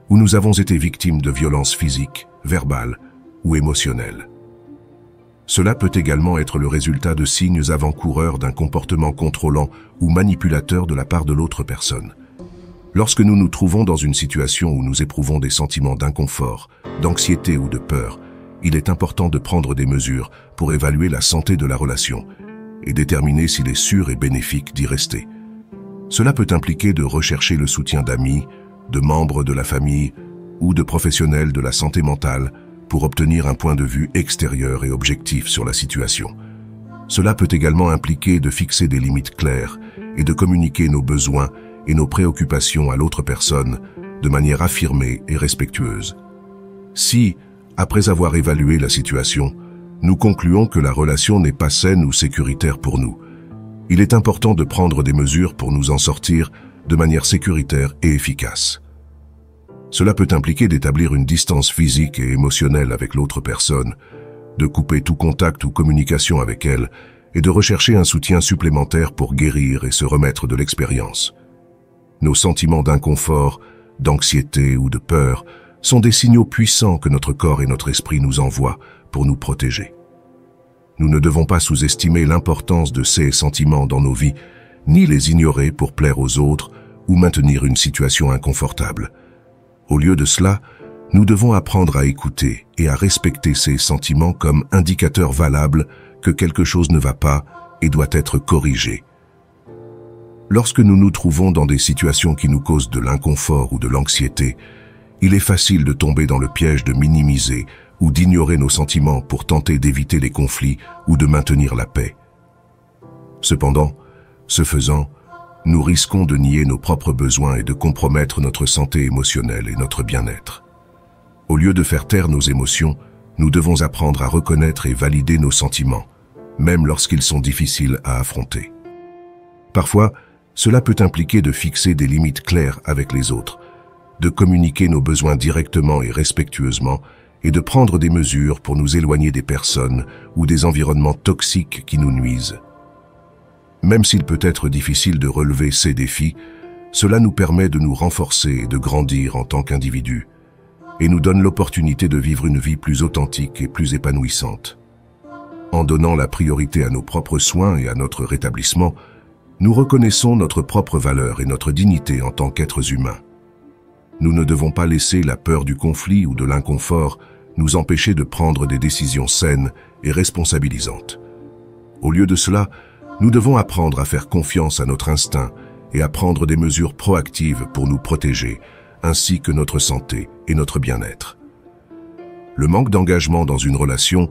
où nous avons été victimes de violences physiques, verbales ou émotionnelles. Cela peut également être le résultat de signes avant-coureurs d'un comportement contrôlant ou manipulateur de la part de l'autre personne. Lorsque nous nous trouvons dans une situation où nous éprouvons des sentiments d'inconfort, d'anxiété ou de peur, il est important de prendre des mesures pour évaluer la santé de la relation et déterminer s'il est sûr et bénéfique d'y rester. Cela peut impliquer de rechercher le soutien d'amis, de membres de la famille ou de professionnels de la santé mentale pour obtenir un point de vue extérieur et objectif sur la situation. Cela peut également impliquer de fixer des limites claires et de communiquer nos besoins et nos préoccupations à l'autre personne de manière affirmée et respectueuse. Si, après avoir évalué la situation, nous concluons que la relation n'est pas saine ou sécuritaire pour nous, il est important de prendre des mesures pour nous en sortir de manière sécuritaire et efficace. Cela peut impliquer d'établir une distance physique et émotionnelle avec l'autre personne, de couper tout contact ou communication avec elle et de rechercher un soutien supplémentaire pour guérir et se remettre de l'expérience. Nos sentiments d'inconfort, d'anxiété ou de peur sont des signaux puissants que notre corps et notre esprit nous envoient pour nous protéger. Nous ne devons pas sous-estimer l'importance de ces sentiments dans nos vies, ni les ignorer pour plaire aux autres ou maintenir une situation inconfortable. Au lieu de cela, nous devons apprendre à écouter et à respecter ces sentiments comme indicateurs valables que quelque chose ne va pas et doit être corrigé. Lorsque nous nous trouvons dans des situations qui nous causent de l'inconfort ou de l'anxiété, il est facile de tomber dans le piège de minimiser ou d'ignorer nos sentiments pour tenter d'éviter les conflits ou de maintenir la paix. Cependant, ce faisant, nous risquons de nier nos propres besoins et de compromettre notre santé émotionnelle et notre bien-être. Au lieu de faire taire nos émotions, nous devons apprendre à reconnaître et valider nos sentiments, même lorsqu'ils sont difficiles à affronter. Parfois, cela peut impliquer de fixer des limites claires avec les autres, de communiquer nos besoins directement et respectueusement et de prendre des mesures pour nous éloigner des personnes ou des environnements toxiques qui nous nuisent. Même s'il peut être difficile de relever ces défis, cela nous permet de nous renforcer et de grandir en tant qu'individus et nous donne l'opportunité de vivre une vie plus authentique et plus épanouissante. En donnant la priorité à nos propres soins et à notre rétablissement, nous reconnaissons notre propre valeur et notre dignité en tant qu'êtres humains. Nous ne devons pas laisser la peur du conflit ou de l'inconfort nous empêcher de prendre des décisions saines et responsabilisantes. Au lieu de cela, nous devons apprendre à faire confiance à notre instinct et à prendre des mesures proactives pour nous protéger, ainsi que notre santé et notre bien-être. Le manque d'engagement dans une relation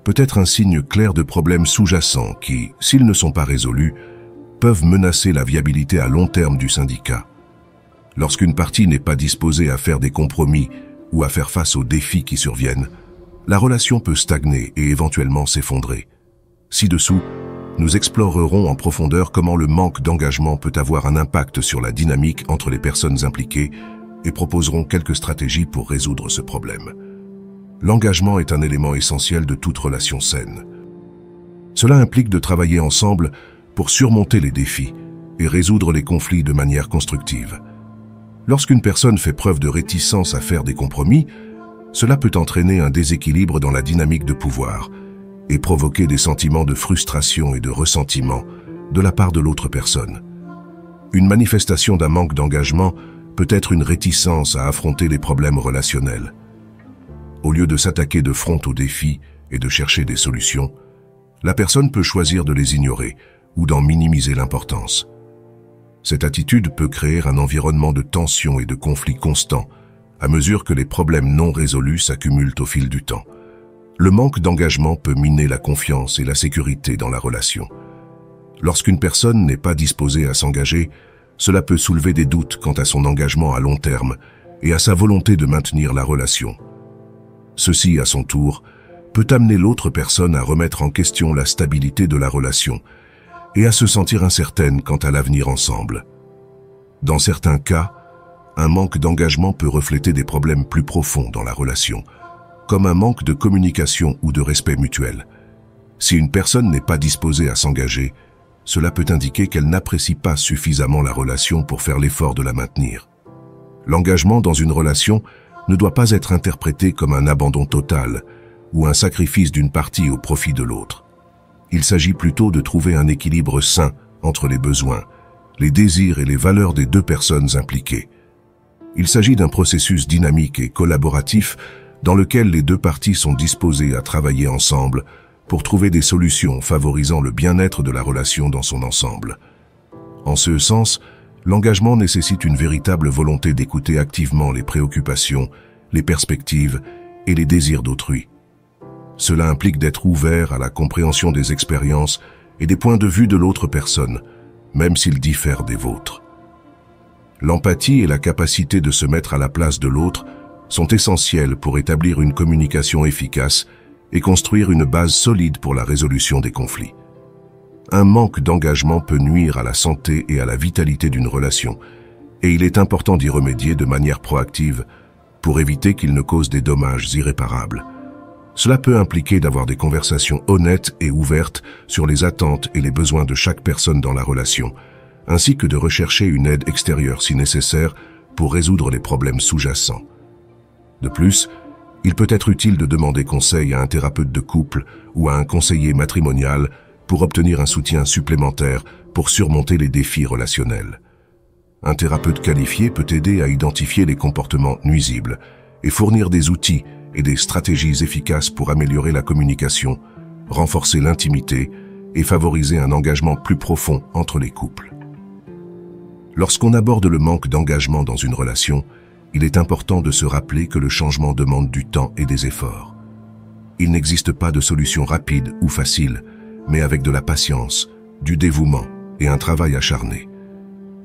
peut être un signe clair de problèmes sous-jacents qui, s'ils ne sont pas résolus, peuvent menacer la viabilité à long terme du syndicat. Lorsqu'une partie n'est pas disposée à faire des compromis ou à faire face aux défis qui surviennent, la relation peut stagner et éventuellement s'effondrer. Ci-dessous, nous explorerons en profondeur comment le manque d'engagement peut avoir un impact sur la dynamique entre les personnes impliquées et proposerons quelques stratégies pour résoudre ce problème. L'engagement est un élément essentiel de toute relation saine. Cela implique de travailler ensemble pour surmonter les défis et résoudre les conflits de manière constructive. Lorsqu'une personne fait preuve de réticence à faire des compromis, cela peut entraîner un déséquilibre dans la dynamique de pouvoir et provoquer des sentiments de frustration et de ressentiment de la part de l'autre personne. Une manifestation d'un manque d'engagement peut être une réticence à affronter les problèmes relationnels. Au lieu de s'attaquer de front aux défis et de chercher des solutions, la personne peut choisir de les ignorer ou d'en minimiser l'importance. Cette attitude peut créer un environnement de tension et de conflits constants à mesure que les problèmes non résolus s'accumulent au fil du temps. Le manque d'engagement peut miner la confiance et la sécurité dans la relation. Lorsqu'une personne n'est pas disposée à s'engager, cela peut soulever des doutes quant à son engagement à long terme et à sa volonté de maintenir la relation. Ceci, à son tour, peut amener l'autre personne à remettre en question la stabilité de la relation et à se sentir incertaine quant à l'avenir ensemble. Dans certains cas, un manque d'engagement peut refléter des problèmes plus profonds dans la relation, comme un manque de communication ou de respect mutuel. Si une personne n'est pas disposée à s'engager, cela peut indiquer qu'elle n'apprécie pas suffisamment la relation pour faire l'effort de la maintenir. L'engagement dans une relation ne doit pas être interprété comme un abandon total ou un sacrifice d'une partie au profit de l'autre. Il s'agit plutôt de trouver un équilibre sain entre les besoins, les désirs et les valeurs des deux personnes impliquées. Il s'agit d'un processus dynamique et collaboratif dans lequel les deux parties sont disposées à travailler ensemble pour trouver des solutions favorisant le bien-être de la relation dans son ensemble. En ce sens, l'engagement nécessite une véritable volonté d'écouter activement les préoccupations, les perspectives et les désirs d'autrui. Cela implique d'être ouvert à la compréhension des expériences et des points de vue de l'autre personne, même s'ils diffèrent des vôtres. L'empathie et la capacité de se mettre à la place de l'autre sont essentielles pour établir une communication efficace et construire une base solide pour la résolution des conflits. Un manque d'engagement peut nuire à la santé et à la vitalité d'une relation, et il est important d'y remédier de manière proactive pour éviter qu'il ne cause des dommages irréparables. Cela peut impliquer d'avoir des conversations honnêtes et ouvertes sur les attentes et les besoins de chaque personne dans la relation, ainsi que de rechercher une aide extérieure si nécessaire pour résoudre les problèmes sous-jacents. De plus, il peut être utile de demander conseil à un thérapeute de couple ou à un conseiller matrimonial pour obtenir un soutien supplémentaire pour surmonter les défis relationnels. Un thérapeute qualifié peut aider à identifier les comportements nuisibles et fournir des outils et des stratégies efficaces pour améliorer la communication, renforcer l'intimité et favoriser un engagement plus profond entre les couples. Lorsqu'on aborde le manque d'engagement dans une relation, il est important de se rappeler que le changement demande du temps et des efforts. Il n'existe pas de solution rapide ou facile, mais avec de la patience, du dévouement et un travail acharné.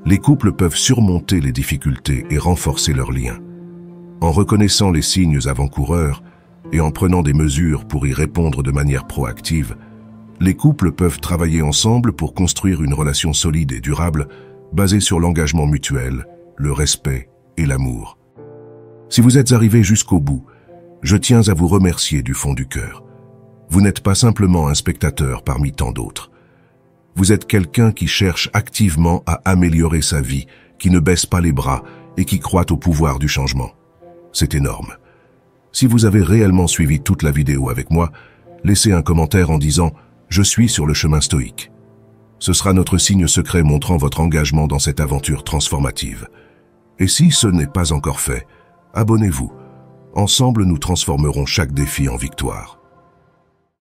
Les couples peuvent surmonter les difficultés et renforcer leurs liens. En reconnaissant les signes avant-coureurs et en prenant des mesures pour y répondre de manière proactive, les couples peuvent travailler ensemble pour construire une relation solide et durable basée sur l'engagement mutuel, le respect et l'amour. Si vous êtes arrivé jusqu'au bout, je tiens à vous remercier du fond du cœur. Vous n'êtes pas simplement un spectateur parmi tant d'autres. Vous êtes quelqu'un qui cherche activement à améliorer sa vie, qui ne baisse pas les bras et qui croit au pouvoir du changement. C'est énorme. Si vous avez réellement suivi toute la vidéo avec moi, laissez un commentaire en disant « Je suis sur le chemin stoïque ». Ce sera notre signe secret montrant votre engagement dans cette aventure transformative. Et si ce n'est pas encore fait, abonnez-vous. Ensemble, nous transformerons chaque défi en victoire.